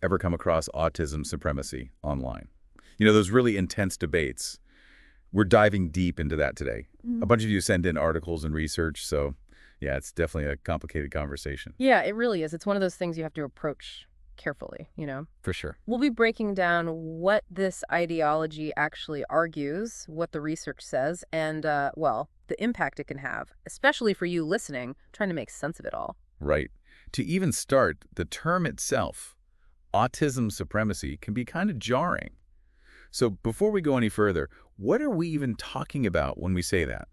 ever come across autism supremacy online? You know, those really intense debates. We're diving deep into that today. A bunch of you send in articles and research, so yeah, it's definitely a complicated conversation. Yeah, it really is. It's one of those things you have to approach carefully, For sure. We'll be breaking down what this ideology actually argues, what the research says, and, well, the impact it can have, especially for you listening, trying to make sense of it all. Right. To even start, the term itself, autism supremacy, can be kind of jarring. So before we go any further, what are we even talking about when we say that?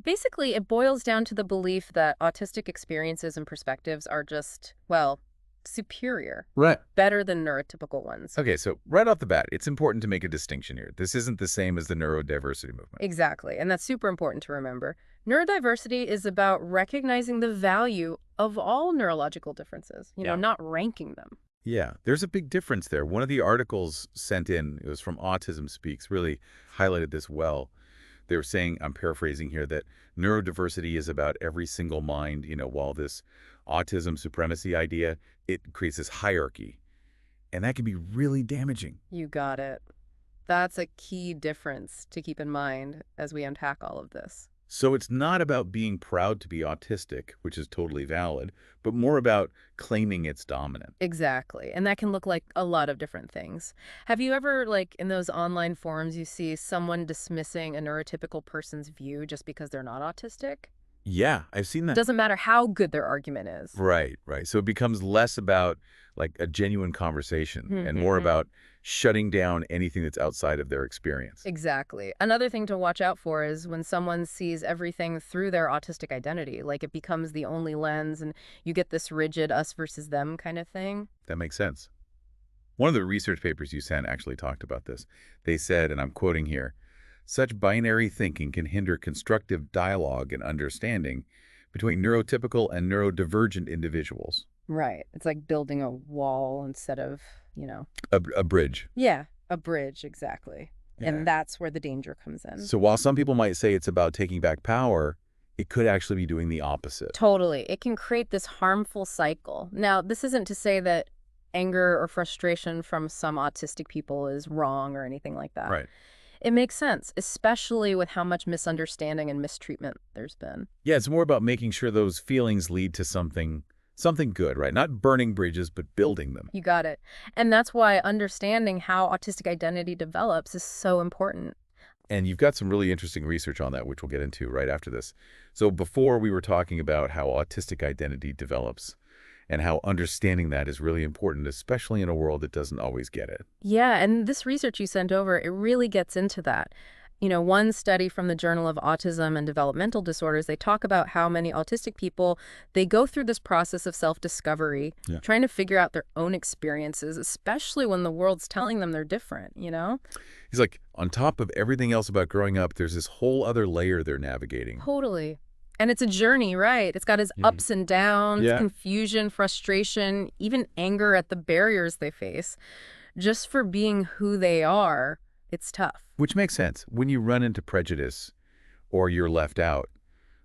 Basically, it boils down to the belief that autistic experiences and perspectives are just, well, superior, Right. better than neurotypical ones. Okay, so right off the bat, it's important to make a distinction here. This isn't the same as the neurodiversity movement. Exactly, and that's super important to remember. Neurodiversity is about recognizing the value of all neurological differences, Yeah. not ranking them. Yeah, there's a big difference there. One of the articles sent in, it was from Autism Speaks, really highlighted this well. They were saying, I'm paraphrasing here, that neurodiversity is about every single mind, while this autism supremacy idea, it creates this hierarchy. And that can be really damaging. You got it. That's a key difference to keep in mind as we unpack all of this. So it's not about being proud to be autistic, which is totally valid, but more about claiming it's dominant. Exactly. And that can look like a lot of different things. Have you ever, like, in those online forums, you see someone dismissing a neurotypical person's view just because they're not autistic? Yeah, I've seen that. Doesn't matter how good their argument is. Right, right. So it becomes less about like a genuine conversation and more Mhm. about shutting down anything that's outside of their experience. Exactly. Another thing to watch out for is when someone sees everything through their autistic identity, like it becomes the only lens and you get this rigid us versus them kind of thing. That makes sense. One of the research papers you sent actually talked about this. They said, and I'm quoting here, such binary thinking can hinder constructive dialogue and understanding between neurotypical and neurodivergent individuals. Right. It's like building a wall instead of, A bridge. yeah, a bridge, exactly. Yeah. And that's where the danger comes in. So while some people might say it's about taking back power, it could actually be doing the opposite. Totally. It can create this harmful cycle. Now, this isn't to say that anger or frustration from some autistic people is wrong or anything like that. Right. It makes sense, especially with how much misunderstanding and mistreatment there's been. Yeah, it's more about making sure those feelings lead to something good, right? Not burning bridges, but building them. You got it. And that's why understanding how autistic identity develops is so important. And you've got some really interesting research on that, which we'll get into right after this. So before we were talking about how autistic identity develops and how understanding that is really important, especially in a world that doesn't always get it. Yeah, and this research you sent over, it really gets into that. One study from the Journal of Autism and Developmental Disorders, they talk about how many autistic people, they go through this process of self-discovery, Yeah. trying to figure out their own experiences, especially when the world's telling them they're different. He's like, on top of everything else about growing up, there's this whole other layer they're navigating. Totally. And it's a journey, right? It's got its Mhm. ups and downs, Yeah. confusion, frustration, even anger at the barriers they face. Just for being who they are, it's tough. Which makes sense. When you run into prejudice or you're left out,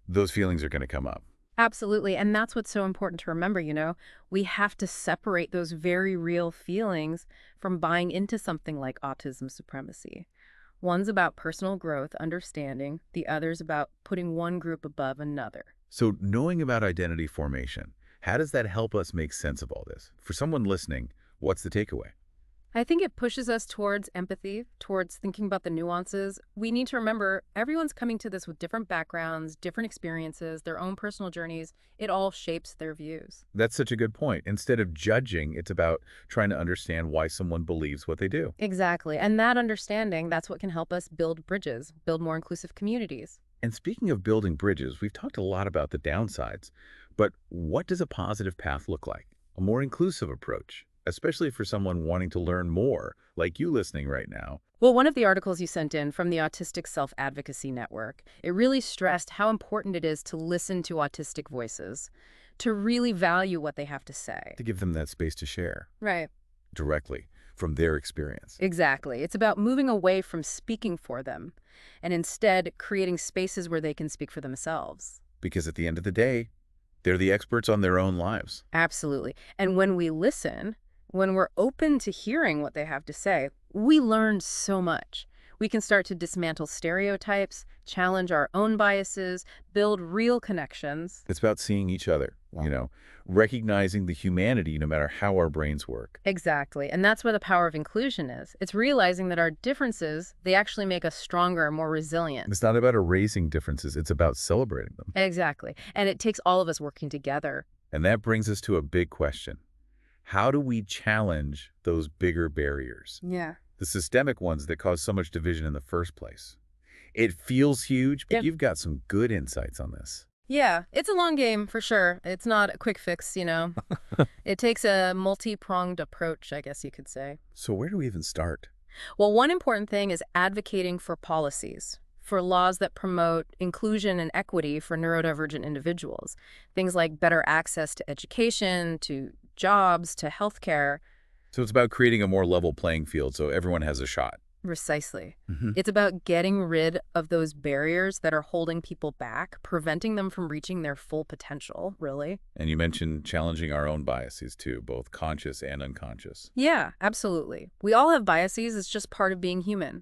those feelings are going to come up. Absolutely. And that's what's so important to remember. We have to separate those very real feelings from buying into something like autism supremacy. One's about personal growth, understanding. The other's about putting one group above another. So knowing about identity formation, how does that help us make sense of all this? For someone listening, what's the takeaway? I think it pushes us towards empathy, towards thinking about the nuances. We need to remember everyone's coming to this with different backgrounds, different experiences, their own personal journeys. It all shapes their views. That's such a good point. Instead of judging, it's about trying to understand why someone believes what they do. Exactly. And that understanding, that's what can help us build bridges, build more inclusive communities. And speaking of building bridges, we've talked a lot about the downsides, but what does a positive path look like? A more inclusive approach, especially for someone wanting to learn more, like you listening right now. Well, one of the articles you sent in from the Autistic Self-Advocacy Network, it really stressed how important it is to listen to autistic voices, to really value what they have to say. To give them that space to share Right. directly from their experience. Exactly. It's about moving away from speaking for them and instead creating spaces where they can speak for themselves. Because at the end of the day, they're the experts on their own lives. Absolutely. And when we listen, When we're open to hearing what they have to say, we learn so much. We can start to dismantle stereotypes, challenge our own biases, build real connections. It's about seeing each other, recognizing the humanity no matter how our brains work. Exactly. And that's where the power of inclusion is. It's realizing that our differences, they actually make us stronger and more resilient. It's not about erasing differences, it's about celebrating them. Exactly. And it takes all of us working together. And that brings us to a big question. How do we challenge those bigger barriers? Yeah. The systemic ones that cause so much division in the first place. It feels huge, but Yep. you've got some good insights on this. Yeah, it's a long game for sure. It's not a quick fix, It takes a multi-pronged approach, I guess you could say. So where do we even start? Well, one important thing is advocating for policies, for laws that promote inclusion and equity for neurodivergent individuals. Things like better access to education, to jobs, to healthcare. So it's about creating a more level playing field so everyone has a shot. Precisely. Mm-hmm. It's about getting rid of those barriers that are holding people back, preventing them from reaching their full potential, really. And you mentioned challenging our own biases too, both conscious and unconscious. Yeah, absolutely. We all have biases. It's just part of being human.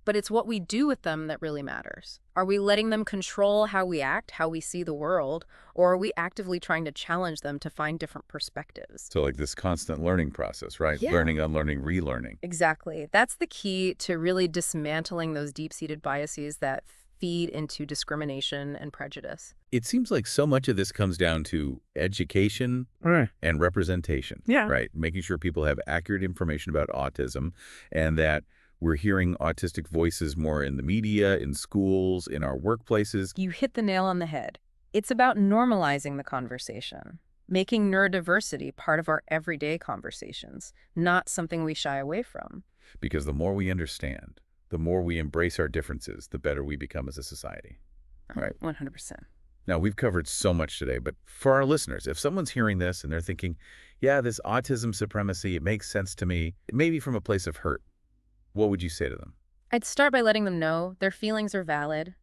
But it's what we do with them that really matters. Are we letting them control how we act, how we see the world, or are we actively trying to challenge them to find different perspectives? So like this constant learning process, right? Yeah. Learning, unlearning, relearning. Exactly. That's the key to really dismantling those deep-seated biases that feed into discrimination and prejudice. It seems like so much of this comes down to education and representation, Yeah. right? Making sure people have accurate information about autism and that we're hearing autistic voices more in the media, in schools, in our workplaces. You hit the nail on the head. It's about normalizing the conversation, making neurodiversity part of our everyday conversations, not something we shy away from. Because the more we understand, the more we embrace our differences, the better we become as a society. All right. 100%. Now, we've covered so much today, but for our listeners, if someone's hearing this and they're thinking, yeah, this autism supremacy, it makes sense to me, maybe from a place of hurt, what would you say to them? I'd start by letting them know their feelings are valid.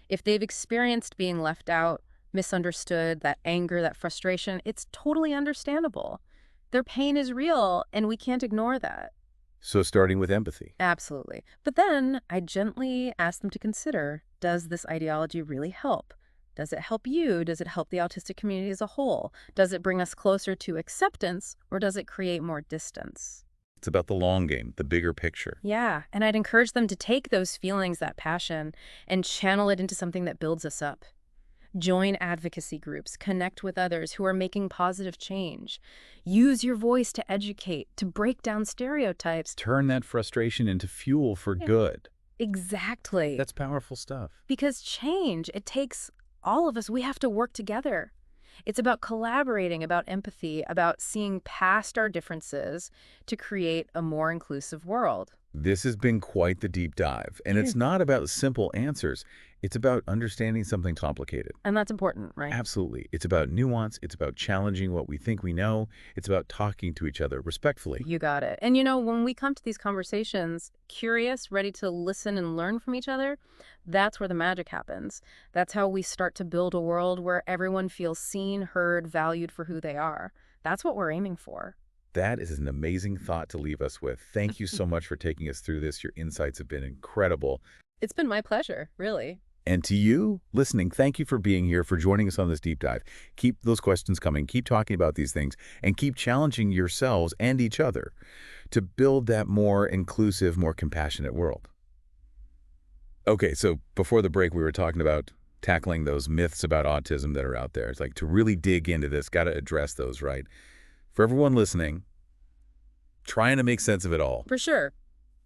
If they've experienced being left out, misunderstood, that anger, that frustration, it's totally understandable. Their pain is real, and we can't ignore that. So starting with empathy. Absolutely. But then I gently ask them to consider, does this ideology really help? Does it help you? Does it help the autistic community as a whole? Does it bring us closer to acceptance, or does it create more distance? It's about the long game, the bigger picture. Yeah, and I'd encourage them to take those feelings, that passion, and channel it into something that builds us up. Join advocacy groups, connect with others who are making positive change. Use your voice to educate, to break down stereotypes. Turn that frustration into fuel for Yeah. good. Exactly. That's powerful stuff. Because change, it takes all of us. We have to work together. It's about collaborating, about empathy, about seeing past our differences to create a more inclusive world. This has been quite the deep dive, and it's not about simple answers. It's about understanding something complicated. And that's important, right? Absolutely. It's about nuance. It's about challenging what we think we know. It's about talking to each other respectfully. You got it. And when we come to these conversations, curious, ready to listen and learn from each other, that's where the magic happens. That's how we start to build a world where everyone feels seen, heard, valued for who they are. That's what we're aiming for. That is an amazing thought to leave us with. Thank you so much for taking us through this. Your insights have been incredible. It's been my pleasure, really. And to you listening, thank you for being here, for joining us on this deep dive. Keep those questions coming. Keep talking about these things and keep challenging yourselves and each other to build that more inclusive, more compassionate world. Okay, so before the break, we were talking about tackling those myths about autism that are out there. It's like to really dig into this, got to address those, right? For everyone listening, trying to make sense of it all. For sure.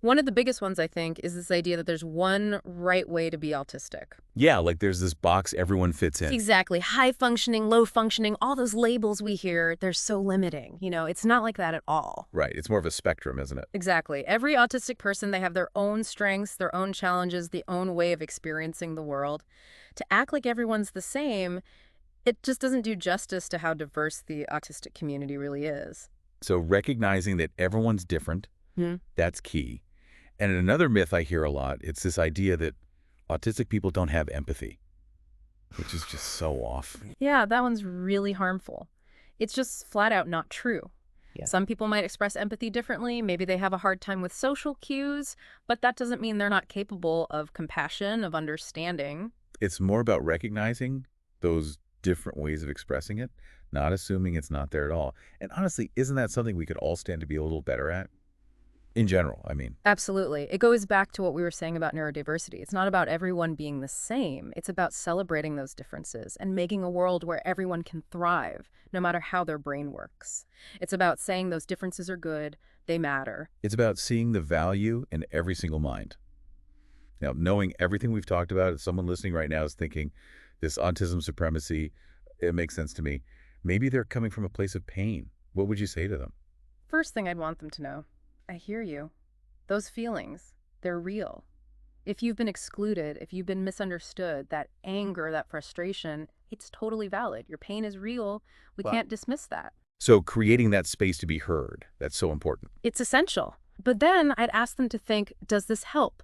One of the biggest ones, I think, is this idea that there's one right way to be autistic. Yeah, like there's this box everyone fits in. Exactly. High functioning, low functioning, all those labels we hear, they're so limiting. It's not like that at all. Right. It's more of a spectrum, isn't it? Exactly. Every autistic person, they have their own strengths, their own challenges, the own way of experiencing the world. To act like everyone's the same, it just doesn't do justice to how diverse the autistic community really is. So recognizing that everyone's different, that's key. And another myth I hear a lot, it's this idea that autistic people don't have empathy, which is just so off. Yeah, that one's really harmful. It's just flat out not true. Yeah. Some people might express empathy differently. Maybe they have a hard time with social cues, but that doesn't mean they're not capable of compassion, of understanding. It's more about recognizing those different ways of expressing it, not assuming it's not there at all. And honestly, isn't that something we could all stand to be a little better at? In general, I mean. Absolutely. It goes back to what we were saying about neurodiversity. It's not about everyone being the same. It's about celebrating those differences and making a world where everyone can thrive, no matter how their brain works. It's about saying those differences are good, they matter. It's about seeing the value in every single mind. Now, knowing everything we've talked about, if someone listening right now is thinking, this autism supremacy, it makes sense to me. Maybe they're coming from a place of pain. What would you say to them? First thing I'd want them to know, I hear you. Those feelings, they're real. If you've been excluded, if you've been misunderstood, that anger, that frustration, it's totally valid. Your pain is real. We Wow. can't dismiss that. So creating that space to be heard, that's so important. It's essential. But then I'd ask them to think, does this help?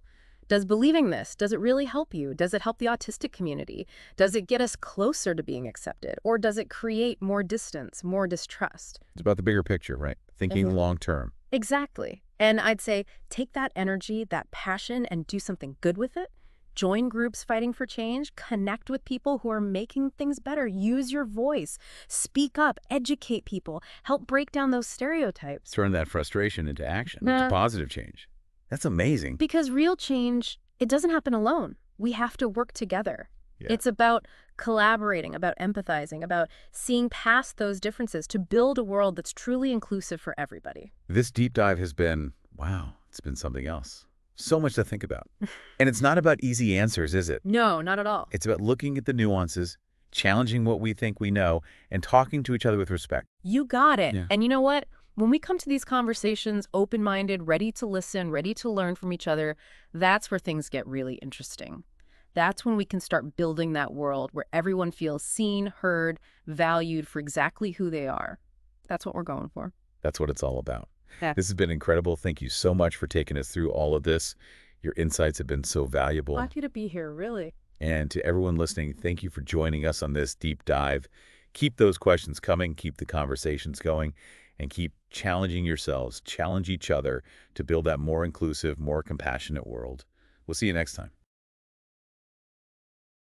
Does believing this, does it really help you? Does it help the autistic community? Does it get us closer to being accepted? Or does it create more distance, more distrust? It's about the bigger picture, right? Thinking Mhm. long term. Exactly. And I'd say take that energy, that passion, and do something good with it. Join groups fighting for change. Connect with people who are making things better. Use your voice. Speak up. Educate people. Help break down those stereotypes. Turn that frustration into action, into Nah. positive change. That's amazing. Because real change, it doesn't happen alone. We have to work together. Yeah. It's about collaborating, about empathizing, about seeing past those differences to build a world that's truly inclusive for everybody. This deep dive has been, wow, it's been something else. So much to think about. And it's not about easy answers, is it? No, not at all. It's about looking at the nuances, challenging what we think we know, and talking to each other with respect. You got it. Yeah. And you know what? When we come to these conversations open-minded, ready to listen, ready to learn from each other, that's where things get really interesting. That's when we can start building that world where everyone feels seen, heard, valued for exactly who they are. That's what we're going for. That's what it's all about. Yeah. This has been incredible. Thank you so much for taking us through all of this. Your insights have been so valuable. Lucky to be here, really. And to everyone listening, thank you for joining us on this deep dive. Keep those questions coming, keep the conversations going, and keep challenging yourselves, challenge each other to build that more inclusive, more compassionate world. We'll see you next time.